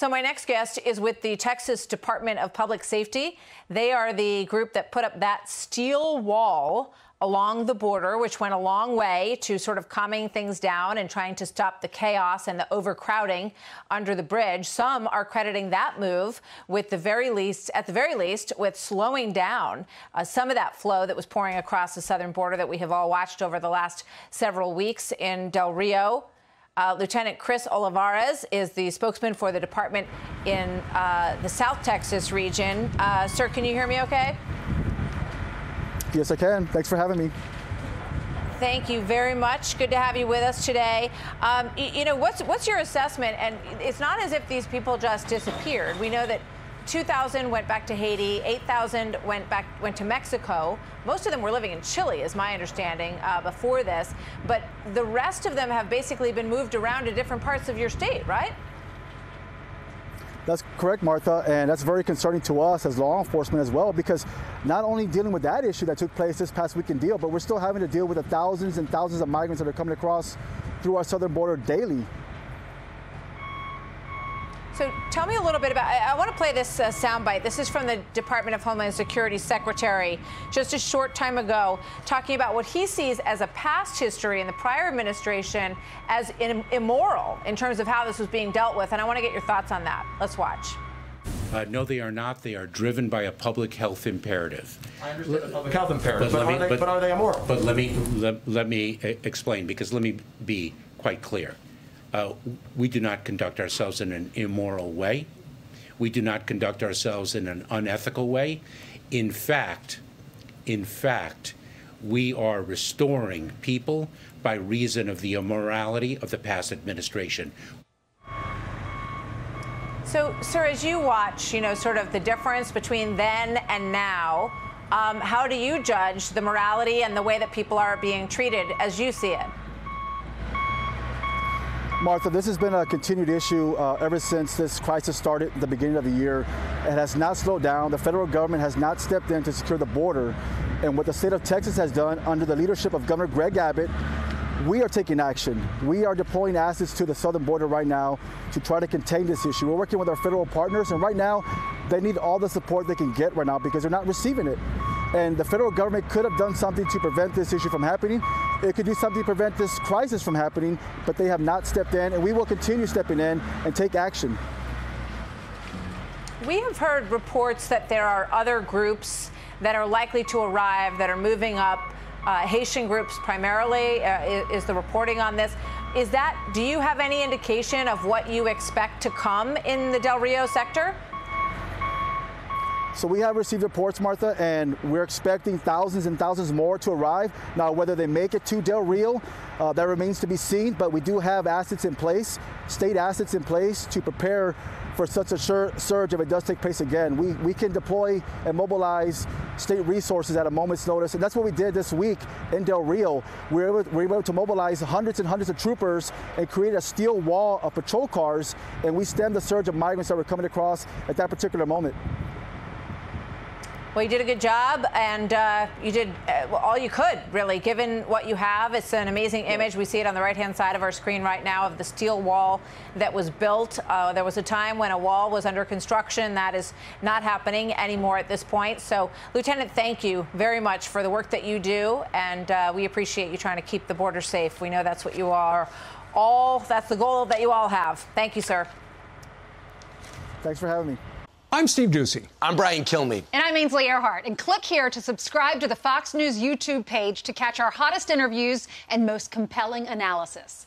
So my next guest is with the Texas Department of Public Safety. They are the group that put up that steel wall along the border, which went a long way to sort of calming things down and trying to stop the chaos and the overcrowding under the bridge. Some are crediting that move with at the very least, with slowing down some of that flow that was pouring across the southern border that we have all watched over the last several weeks in Del Rio. Lieutenant Chris Olivarez is the spokesman for the department in the South Texas region. Sir, can you hear me okay? Yes, I can. Thanks for having me. Thank you very much. Good to have you with us today. You know, what's your assessment? And it's not as if these people just disappeared. We know that 2,000 went back to Haiti, 8,000 went to Mexico. Most of them were living in Chile, is my understanding, before this. But the rest of them have basically been moved around to different parts of your state, right? That's correct, Martha, and that's very concerning to us as law enforcement as well, because not only dealing with that issue that took place this past weekend deal, but we're still having to deal with the thousands and thousands of migrants that are coming across through our southern border daily. So tell me a little bit about, I want to play this soundbite. This is from the Department of Homeland Security Secretary just a short time ago, talking about what he sees as a past history in the prior administration as immoral in terms of how this was being dealt with. And I want to get your thoughts on that. Let's watch. No, they are not. They are driven by a public health imperative. I understand the public health imperative, but are they immoral? But let me explain, because let me be quite clear. We do not conduct ourselves in an immoral way. We do not conduct ourselves in an unethical way. In fact, we are restoring people by reason of the immorality of the past administration. So, sir, as you watch, you know, sort of the difference between then and now, how do you judge the morality and the way that people are being treated as you see it? Martha, this has been a continued issue ever since this crisis started at the beginning of the year. It has not slowed down. The federal government has not stepped in to secure the border. And what the state of Texas has done under the leadership of Governor Greg Abbott, we are taking action. We are deploying assets to the southern border right now to try to contain this issue. We're working with our federal partners, and right now they need all the support they can get right now because they're not receiving it. And the federal government could have done something to prevent this issue from happening. It could do something to prevent this crisis from happening, but they have not stepped in, and we will continue stepping in and take action. We have heard reports that there are other groups that are likely to arrive that are moving up. Haitian groups primarily is the reporting on this. Do you have any indication of what you expect to come in the Del Rio sector? So we have received reports, Martha, and we're expecting thousands and thousands more to arrive. Now, whether they make it to Del Rio, that remains to be seen, but we do have assets in place, state assets in place to prepare for such a surge if it does take place again. We can deploy and mobilize state resources at a moment's notice, and that's what we did this week in Del Rio. We were able to mobilize hundreds and hundreds of troopers and create a steel wall of patrol cars, and we stemmed the surge of migrants that were coming across at that particular moment. Well, you did a good job, and you did all you could, really, given what you have. It's an amazing image. We see it on the right-hand side of our screen right now of the steel wall that was built. There was a time when a wall was under construction. That is not happening anymore at this point. So, Lieutenant, thank you very much for the work that you do, and we appreciate you trying to keep the border safe. We know that's what you are that's the goal that you all have. Thank you, sir. Thanks for having me. I'm Steve Doocy. I'm Brian Kilmeade. And I'm Ainsley Earhart. And click here to subscribe to the Fox News YouTube page to catch our hottest interviews and most compelling analysis.